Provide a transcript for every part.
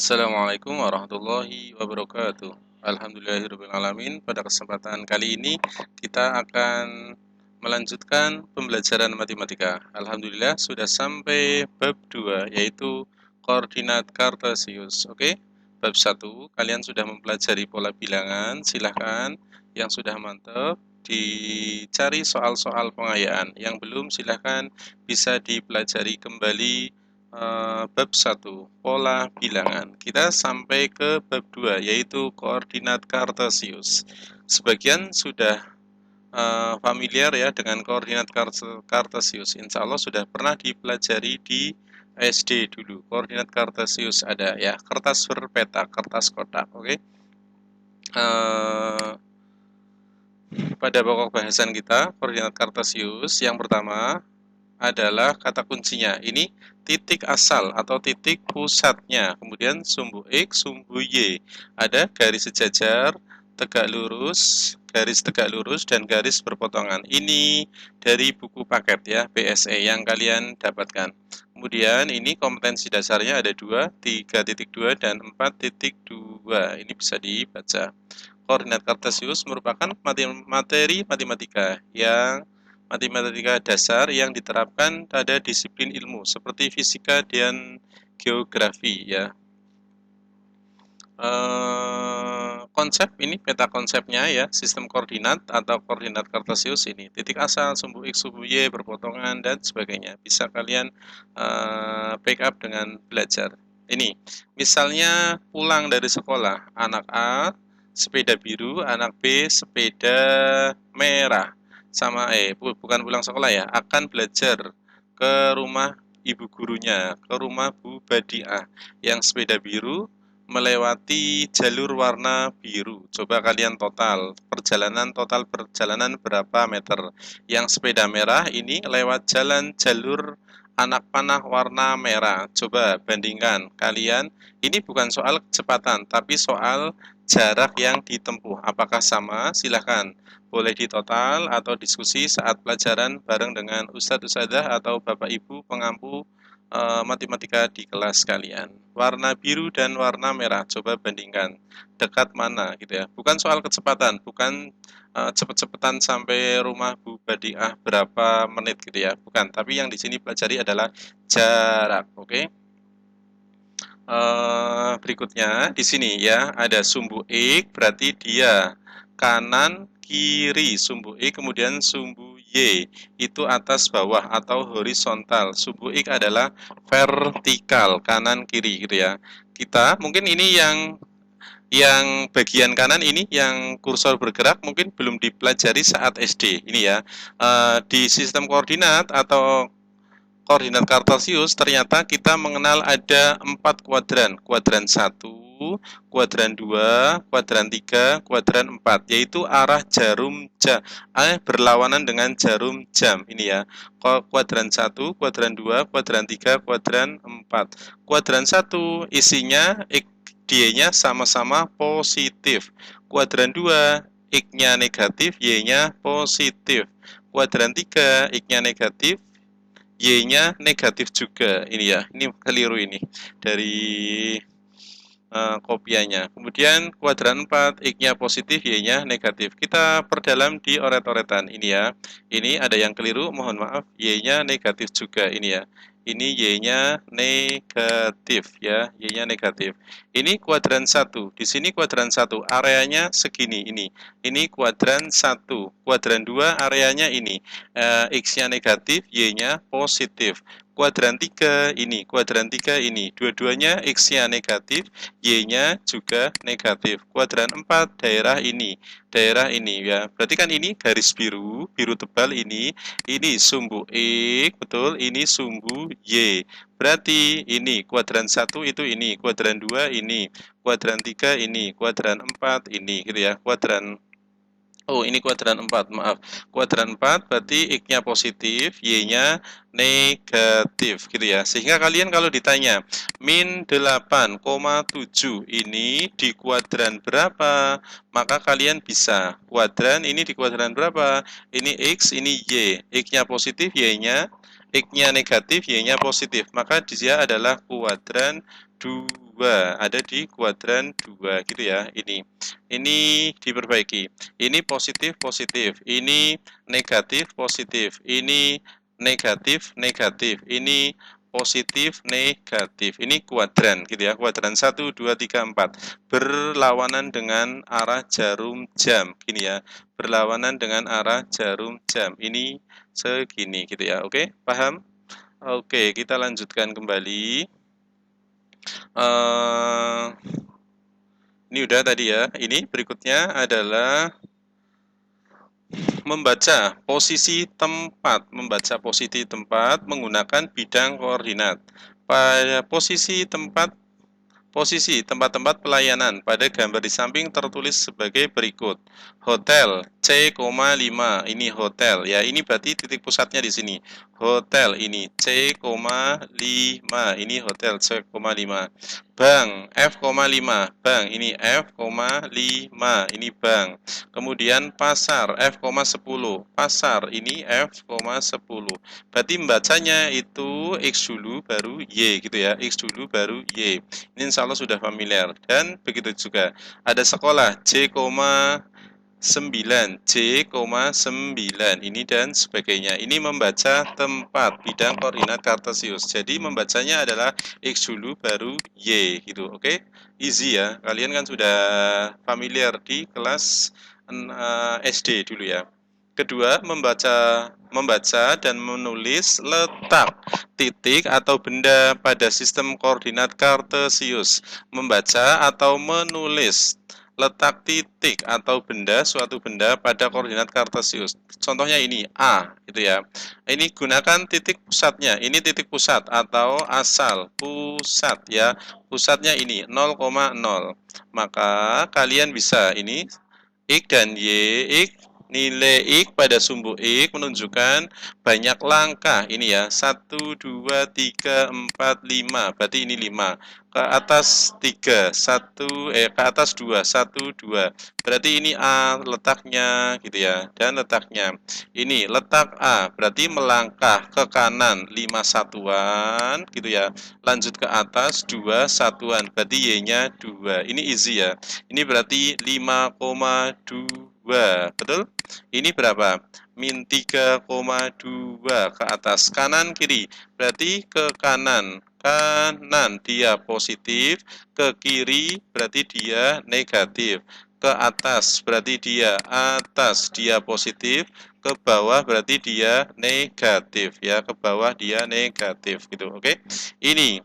Assalamualaikum warahmatullahi wabarakatuh. Alhamdulillahirrahmanirrahim. Pada kesempatan kali ini kita akan melanjutkan pembelajaran matematika. Alhamdulillah sudah sampai bab 2 yaitu koordinat kartesius. Oke. Bab 1 kalian sudah mempelajari pola bilangan. Silahkan yang sudah mantap dicari soal-soal pengayaan. Yang belum silahkan bisa dipelajari kembali bab 1 pola bilangan. Kita sampai ke bab 2 yaitu koordinat kartesius. Sebagian sudah familiar ya dengan koordinat kartesius. Insya Allah sudah pernah dipelajari di SD dulu. Koordinat kartesius ada ya, kertas berpeta, kertas kotak. Oke. Pada pokok bahasan kita koordinat kartesius yang pertama adalah kata kuncinya. Ini titik asal atau titik pusatnya. Kemudian sumbu X, sumbu Y. Ada garis sejajar, tegak lurus, garis tegak lurus, dan garis berpotongan. Ini dari buku paket ya, BSE yang kalian dapatkan. Kemudian ini kompetensi dasarnya ada 2, 3.2, dan 4.2. Ini bisa dibaca. Koordinat kartesius merupakan materi matematika yang matematika dasar yang diterapkan pada disiplin ilmu seperti fisika dan geografi ya. Konsep ini peta konsepnya ya, sistem koordinat atau koordinat kartesius ini titik asal, sumbu X, sumbu Y, berpotongan dan sebagainya. Bisa kalian backup dengan belajar. Ini misalnya pulang dari sekolah, anak A sepeda biru, anak B sepeda merah. Sama bukan pulang sekolah ya, akan belajar ke rumah ibu gurunya, ke rumah Bu Badiah yang sepeda biru melewati jalur warna biru. Coba kalian total perjalanan berapa meter. Yang sepeda merah ini lewat jalur anak panah warna merah. Coba bandingkan kalian. Ini bukan soal kecepatan, tapi soal jarak yang ditempuh. Apakah sama? Silahkan. Boleh ditotal atau diskusi saat pelajaran bareng dengan Ustadz Ustadzah atau Bapak Ibu pengampu matematika di kelas kalian. Warna biru dan warna merah, coba bandingkan dekat mana gitu ya. Bukan soal kecepatan, bukan cepet-cepetan sampai rumah Bu Badiah berapa menit gitu ya, bukan. Tapi yang di sini pelajari adalah jarak, oke? Berikutnya di sini ya ada sumbu X, berarti dia kanan kiri, sumbu X kemudian sumbu Y itu atas bawah atau horizontal. Sumbu X adalah vertikal kanan kiri gitu ya. Kita mungkin ini yang bagian kanan ini yang kursor bergerak mungkin belum dipelajari saat SD ini ya. Di sistem koordinat atau koordinat kartesius ternyata kita mengenal ada 4 kuadran. Kuadran 1, kuadran 2, kuadran 3, kuadran 4, yaitu arah jarum jam berlawanan dengan jarum jam ini ya. Kuadran 1, kuadran 2, kuadran 3, kuadran 4. Kuadran 1 isinya D-nya sama-sama positif. Kuadran 2 X-nya negatif, Y-nya positif. Kuadran 3 X-nya negatif, Y-nya negatif juga. Ini ya, ini keliru ini dari kopiannya. Kemudian kuadran 4, X-nya positif, Y-nya negatif. Kita perdalam di oret-oretan ini ya. Ini ada yang keliru, mohon maaf, Y-nya negatif juga ini ya. Ini Y-nya negatif ya, Y-nya negatif. Ini kuadran 1. Di sini kuadran 1, areanya segini ini. Ini kuadran 1. Kuadran 2 areanya ini. X-nya negatif, Y-nya positif. Kuadran 3 ini, kuadran 3 ini. Dua-duanya X-nya negatif, Y-nya juga negatif. Kuadran 4 daerah ini ya. Berarti kan ini garis biru, biru tebal ini sumbu X, betul, ini sumbu Y. Berarti ini kuadran 1 itu ini, kuadran 2 ini, kuadran 3 ini, kuadran 4 ini gitu ya. Ini kuadran 4, maaf. Kuadran 4 berarti X-nya positif, Y-nya negatif gitu ya. Sehingga kalian kalau ditanya min 8,7 ini di kuadran berapa, maka kalian bisa kuadran ini di kuadran berapa. Ini X, ini Y. X-nya positif, Y-nya X-nya negatif, Y-nya positif. Maka dia adalah kuadran 2 2, ada di kuadran 2 gitu ya. Ini diperbaiki. Ini positif positif, ini negatif positif, ini negatif negatif, ini positif negatif. Ini kuadran gitu ya. Kuadran 1 2 3 4 berlawanan dengan arah jarum jam gini ya. Berlawanan dengan arah jarum jam. Ini segini gitu ya. Oke, paham? Oke, kita lanjutkan kembali. Ini udah tadi ya. Ini berikutnya adalah membaca posisi tempat menggunakan bidang koordinat. Pada posisi tempat-tempat pelayanan pada gambar di samping tertulis sebagai berikut. Hotel C,5 ini hotel ya, ini berarti titik pusatnya di sini. Hotel ini C,5 ini hotel C,5. Bank F,5 bank ini F,5 ini bank. Kemudian pasar F,10 pasar ini F,10. Berarti membacanya itu X dulu baru Y gitu ya, X dulu baru Y. Ini insya Allah sudah familiar. Dan begitu juga ada sekolah J,9 ini dan sebagainya. Ini membaca tempat bidang koordinat kartesius. Jadi membacanya adalah X dulu baru Y gitu. Oke, easy ya. Kalian kan sudah familiar di kelas SD dulu ya. Kedua, membaca dan menulis letak titik atau benda pada sistem koordinat kartesius. Membaca atau menulis letak titik atau suatu benda pada koordinat kartesius. Contohnya ini A gitu ya. Ini gunakan titik pusatnya. Ini titik pusat atau asal pusat ya. Pusatnya ini 0,0. Maka kalian bisa ini X dan Y, nilai X pada sumbu X menunjukkan banyak langkah. Ini ya, 1, 2, 3, 4, 5. Berarti ini 5. Ke atas 3, ke atas 2, 1, 2. Berarti ini A letaknya gitu ya. Dan letaknya. Ini letak A, berarti melangkah ke kanan 5 satuan gitu ya. Lanjut ke atas 2 satuan. Berarti Y-nya 2. Ini easy ya. Ini berarti 5,2. Betul? Ini berapa? Min 3,2 ke atas. Kanan kiri. Berarti ke kanan. Kanan dia positif. Ke kiri berarti dia negatif. Ke atas berarti dia atas, dia positif. Ke bawah berarti dia negatif ya. Ke bawah dia negatif gitu. Oke. Ini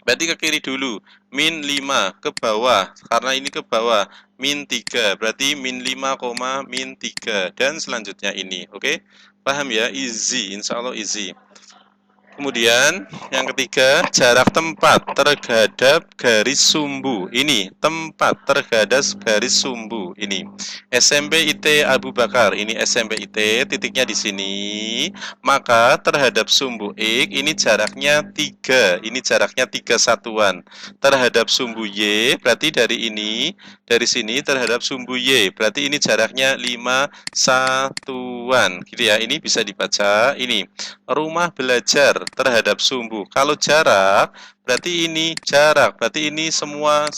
berarti ke kiri dulu. Min 5 ke bawah. Karena ini ke bawah. Min 3. Berarti min 5, min 3. Dan selanjutnya ini. Oke. Paham ya? Easy. Insya Allah easy. Kemudian yang ketiga, jarak tempat terhadap garis sumbu. Ini tempat terhadap garis sumbu. Ini SMP IT Abu Bakar. Ini SMP IT, titiknya di sini. Maka terhadap sumbu X ini jaraknya 3. Ini jaraknya 3 satuan. Terhadap sumbu Y berarti dari sini terhadap sumbu Y. Berarti ini jaraknya 5 satuan. Gitu ya. Ini bisa dibaca. Ini rumah belajar terhadap sumbu. Kalau jarak, berarti ini jarak. Berarti ini semua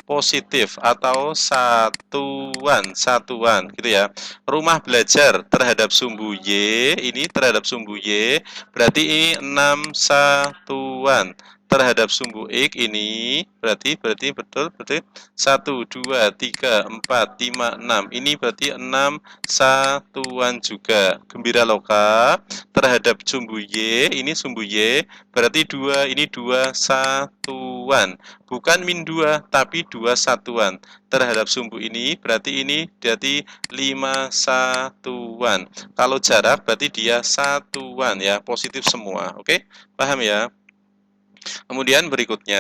positif atau satuan gitu ya. Rumah belajar terhadap sumbu Y, ini terhadap sumbu Y, berarti ini 6 satuan. Terhadap sumbu X ini berarti betul 1, 2, 3, 4, 5, 6. Ini berarti 6 satuan juga. Gembira loka terhadap sumbu Y, ini sumbu Y berarti 2, ini 2 satuan. Bukan min 2 tapi 2 satuan. Terhadap sumbu ini berarti 5 satuan. Kalau jarak berarti dia satuan ya, positif semua. Oke? Paham ya? Kemudian berikutnya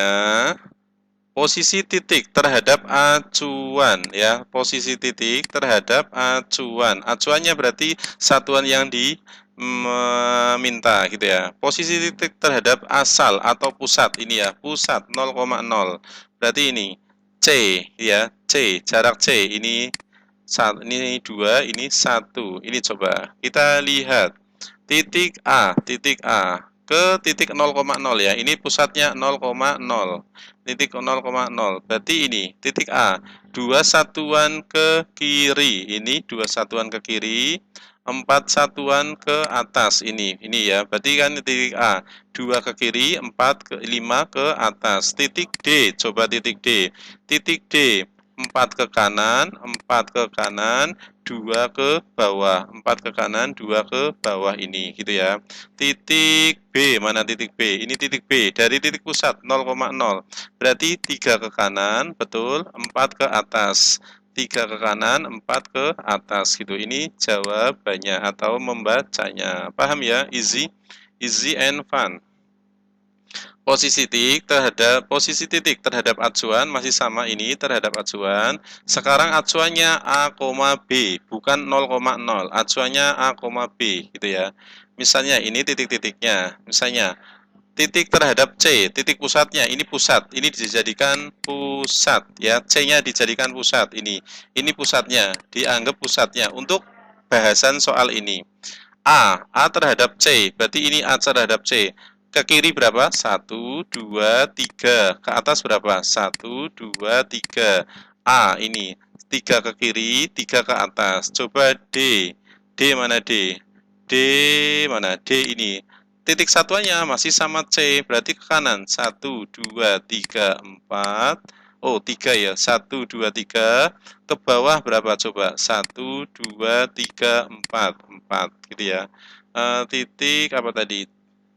posisi titik terhadap acuan ya, posisi titik terhadap acuan. Acuannya berarti satuan yang diminta gitu ya. Posisi titik terhadap asal atau pusat ini ya, pusat 0,0. Berarti ini C ya, C, jarak C ini 2, ini 1. Ini coba kita lihat titik A, ke titik 0,0 ya. Ini pusatnya 0,0. Titik 0,0. Berarti ini titik A. 2 satuan ke kiri. Ini 2 satuan ke kiri. 4 satuan ke atas ini ya, berarti kan titik A 2 ke kiri, 4 ke 5 ke atas. Titik D, coba titik D. Titik D 4 ke kanan, 4 ke kanan, 2 ke bawah, 4 ke kanan, 2 ke bawah ini gitu ya. Titik B, mana titik B? Ini titik B dari titik pusat 0,0. Berarti 3 ke kanan, betul, 4 ke atas. 3 ke kanan, 4 ke atas gitu. Ini jawabannya atau membacanya. Paham ya? Easy and fun. Posisi titik terhadap acuan masih sama ini terhadap acuan. Sekarang acuannya A, B, bukan 0,0. Acuannya A, B gitu ya. Misalnya ini titik-titiknya. Misalnya titik terhadap C, titik pusatnya, ini pusat, ini dijadikan pusat ya, C-nya dijadikan pusat, ini pusatnya, dianggap pusatnya untuk bahasan soal ini. A terhadap C, berarti ini A terhadap C, ke kiri berapa? 1, 2, 3, ke atas berapa? 1, 2, 3, A ini, 3 ke kiri, 3 ke atas, coba D, mana D? D mana? D ini, titik satuannya masih sama C, berarti ke kanan. 1, 2, 3, 4. Oh, 3 ya. 1, 2, 3. Ke bawah berapa coba? 1, 2, 3, 4. 4 gitu ya. Titik apa tadi?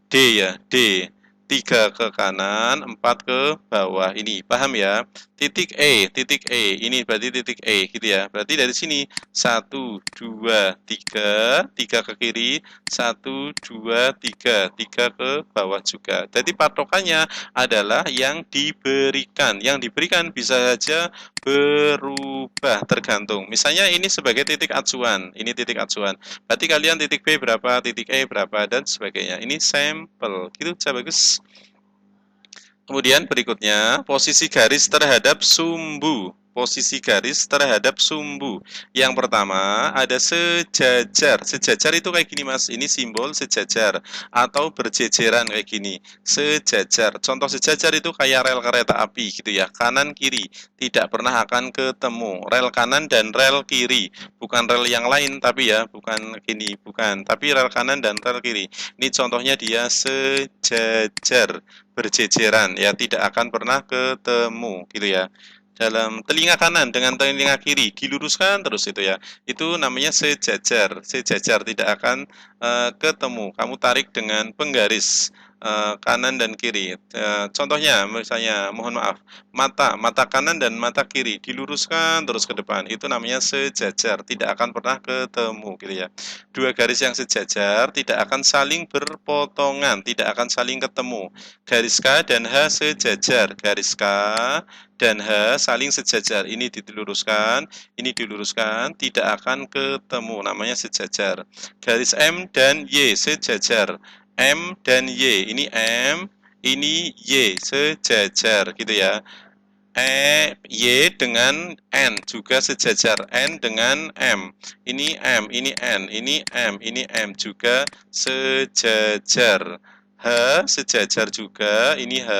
D ya, D. 3 ke kanan, 4 ke bawah. Ini, paham ya? Titik E. Ini berarti titik E gitu ya. Berarti dari sini 1, 2, 3, 3 ke kiri, 1, 2, 3, 3 ke bawah juga. Jadi patokannya adalah yang diberikan. Yang diberikan bisa saja berubah tergantung. Misalnya ini sebagai titik acuan. Ini titik acuan. Berarti kalian titik B berapa, titik E berapa, dan sebagainya. Ini sampel. Gitu, bagus. Kemudian berikutnya, posisi garis terhadap sumbu. Posisi garis terhadap sumbu. Yang pertama, ada sejajar. Sejajar itu kayak gini, Mas. Ini simbol sejajar. Atau berjejeran kayak gini. Sejajar. Contoh sejajar itu kayak rel kereta api gitu ya. Kanan kiri. Tidak pernah akan ketemu. Rel kanan dan rel kiri. Bukan rel yang lain, tapi ya. Bukan gini, bukan. Tapi rel kanan dan rel kiri. Ini contohnya dia sejajar, berjejeran ya, tidak akan pernah ketemu gitu ya. Dalam telinga kanan dengan telinga kiri diluruskan terus itu ya. Itu namanya sejajar. Sejajar tidak akan ketemu. Kamu tarik dengan penggaris kanan dan kiri. Contohnya misalnya, mohon maaf, mata kanan dan mata kiri diluruskan terus ke depan. Itu namanya sejajar, tidak akan pernah ketemu gitu ya. Dua garis yang sejajar tidak akan saling berpotongan, tidak akan saling ketemu. Garis K dan H sejajar, garis K dan H saling sejajar. Ini diluruskan, tidak akan ketemu, namanya sejajar. Garis M dan Y sejajar. M dan Y, ini M, ini Y, sejajar gitu ya. Y dengan N juga sejajar, N dengan M. Ini M, ini N, ini M, ini M juga sejajar. H sejajar juga, ini H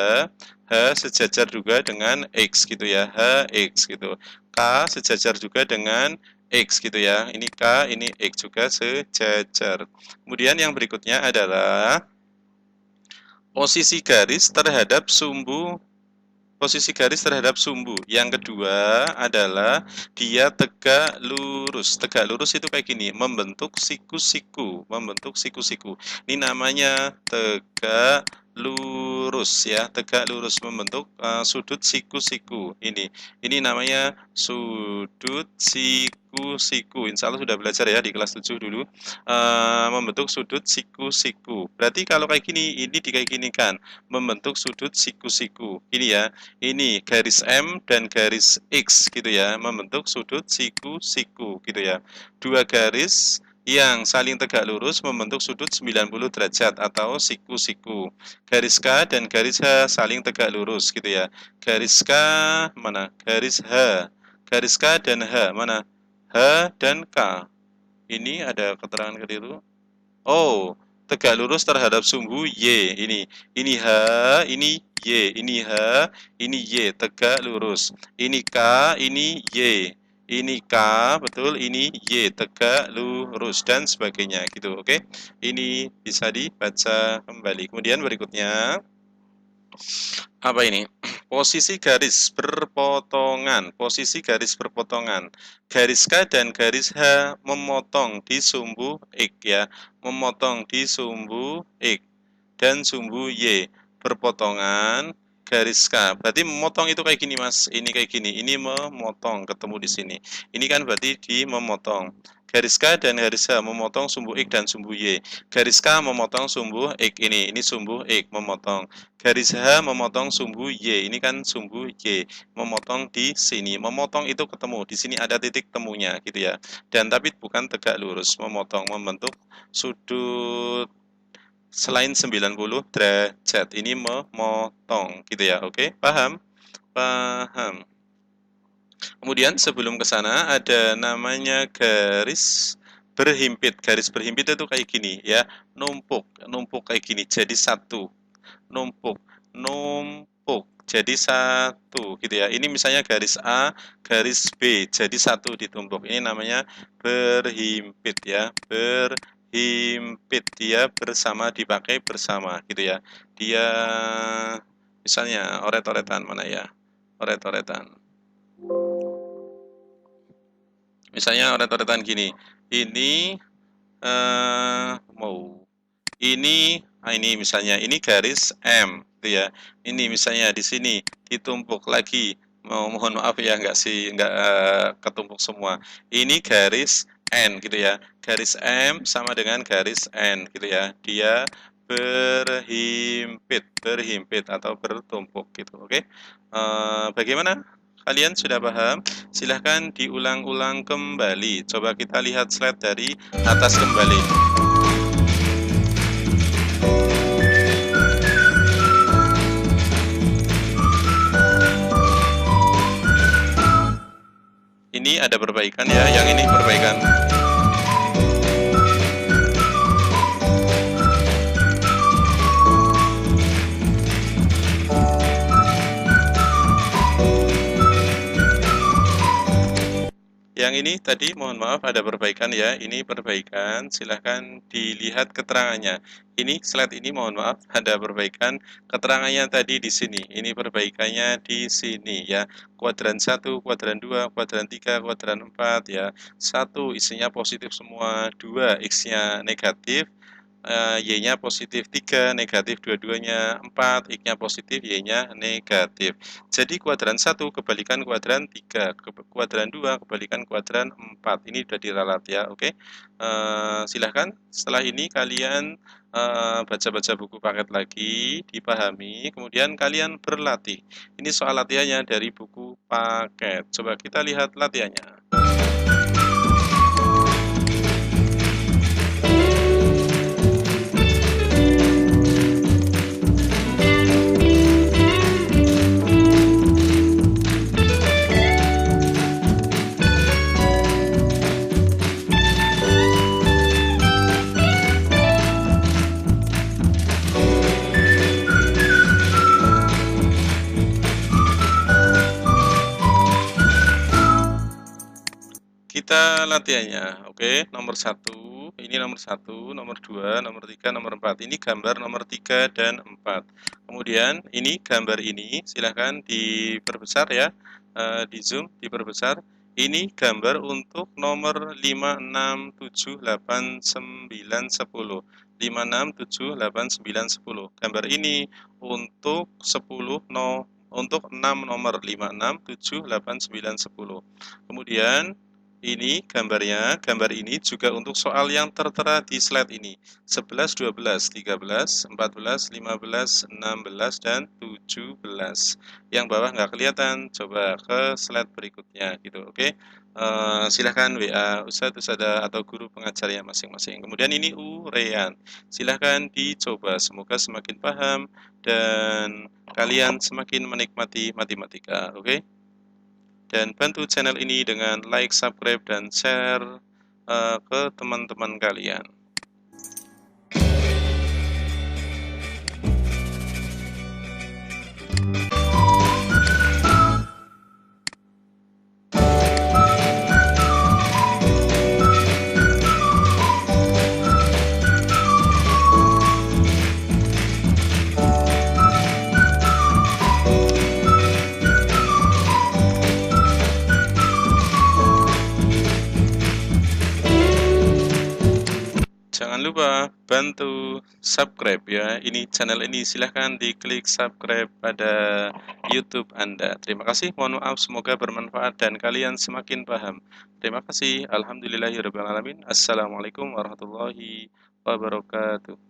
sejajar juga dengan X gitu ya, HX gitu. K sejajar juga dengan X gitu ya, ini K, ini X juga sejajar. Kemudian yang berikutnya adalah posisi garis terhadap sumbu. Posisi garis terhadap sumbu. Yang kedua adalah dia tegak lurus. Tegak lurus itu kayak gini, membentuk siku-siku, Ini namanya tegak lurus ya, tegak lurus membentuk sudut siku-siku. Ini namanya sudut siku-siku. Insya Allah sudah belajar ya di kelas 7 dulu. Membentuk sudut siku-siku. Berarti kalau kayak gini, ini dikayak gini kan, membentuk sudut siku-siku. Ini ya. Ini garis M dan garis X gitu ya, membentuk sudut siku-siku gitu ya. Dua garis yang saling tegak lurus membentuk sudut 90 derajat atau siku-siku. Garis K dan garis H saling tegak lurus gitu ya. Garis K mana? Garis H. Garis K dan H mana? H dan K. Ini ada keterangan keliru. Oh, tegak lurus terhadap sumbu Y. Ini H, ini Y, ini H, ini Y, tegak lurus. Ini K, ini Y. Ini K, betul, ini Y, tegak lurus, dan sebagainya, gitu, oke? Ini bisa dibaca kembali. Kemudian berikutnya, apa ini? Posisi garis berpotongan, posisi garis berpotongan. Garis K dan garis H memotong di sumbu X, ya, memotong di sumbu X dan sumbu Y, berpotongan garis K. Berarti memotong itu kayak gini, Mas. Ini kayak gini. Ini memotong, ketemu di sini. Ini kan berarti di memotong. Garis K dan garis H memotong sumbu X dan sumbu Y. Garis K memotong sumbu X ini sumbu X memotong. Garis H memotong sumbu Y. Ini kan sumbu Y. Memotong di sini. Memotong itu ketemu. Di sini ada titik temunya, gitu ya. Dan tapi bukan tegak lurus. Memotong, membentuk sudut selain 90 derajat. Ini memotong, gitu ya. Oke, paham? Paham. Kemudian sebelum ke sana ada namanya garis berhimpit. Garis berhimpit itu kayak gini, ya. Numpuk, numpuk kayak gini jadi satu. Numpuk, numpuk jadi satu, gitu ya. Ini misalnya garis A, garis B jadi satu ditumpuk. Ini namanya berhimpit, ya. Berhimpit, dia bersama, dipakai bersama, gitu ya. Dia misalnya oret-oretan mana ya? Oret-oretan. Misalnya oret-oretan gini. Ini ini misalnya ini garis M, gitu ya. Ini misalnya di sini ditumpuk lagi. Mohon maaf ya, nggak ketumpuk semua. Ini garis N, gitu ya. Garis M sama dengan garis N, gitu ya. Dia berhimpit atau bertumpuk, gitu. Oke. Bagaimana? Kalian sudah paham? Silahkan diulang-ulang kembali. Coba kita lihat slide dari atas kembali. Ini ada perbaikan ya, yang ini perbaikan. Yang ini tadi mohon maaf ada perbaikan ya, ini perbaikan, silahkan dilihat keterangannya. Ini slide ini mohon maaf ada perbaikan, keterangannya tadi di sini. Ini perbaikannya di sini ya. Kuadran 1, kuadran 2, kuadran 3, kuadran 4 ya. 1 isinya positif semua, 2 X-nya negatif, Y-nya positif 3, negatif dua-duanya 4, X-nya positif, Y-nya negatif. Jadi kuadran 1 kebalikan kuadran 3, kuadran 2 kebalikan kuadran 4. Ini sudah diralat ya, oke. Silahkan setelah ini kalian baca-baca buku paket lagi, dipahami, kemudian kalian berlatih. Ini soal latihannya dari buku paket. Coba kita lihat latihannya. Kita latihannya, oke. Nomor 1, ini nomor 1, nomor 2, nomor 3, nomor 4. Ini gambar nomor 3 dan 4. Kemudian ini gambar ini, silahkan diperbesar ya, di zoom, diperbesar. Ini gambar untuk nomor 5, 6, 7, 8, 9, 10. 5, 6, 7, 8, 9, 10. Gambar ini untuk 10, untuk 6 nomor 5, 6, 7, 8, 9, 10. Kemudian ini gambarnya, gambar ini juga untuk soal yang tertera di slide ini. 11, 12, 13, 14, 15, 16, dan 17. Yang bawah nggak kelihatan, coba ke slide berikutnya gitu, oke. Silahkan WA Ustadz, Ustadzah atau guru pengajarnya masing-masing. Kemudian ini uraian, silahkan dicoba, semoga semakin paham dan kalian semakin menikmati matematika, oke. Dan bantu channel ini dengan like, subscribe, dan share ke teman-teman kalian. lupa bantu subscribe ya. Ini channel ini silahkan diklik subscribe pada YouTube Anda. Terima kasih, mohon maaf, semoga bermanfaat dan kalian semakin paham. Terima kasih. Alhamdulillahirrahmanirrahim. Assalamualaikum warahmatullahi wabarakatuh.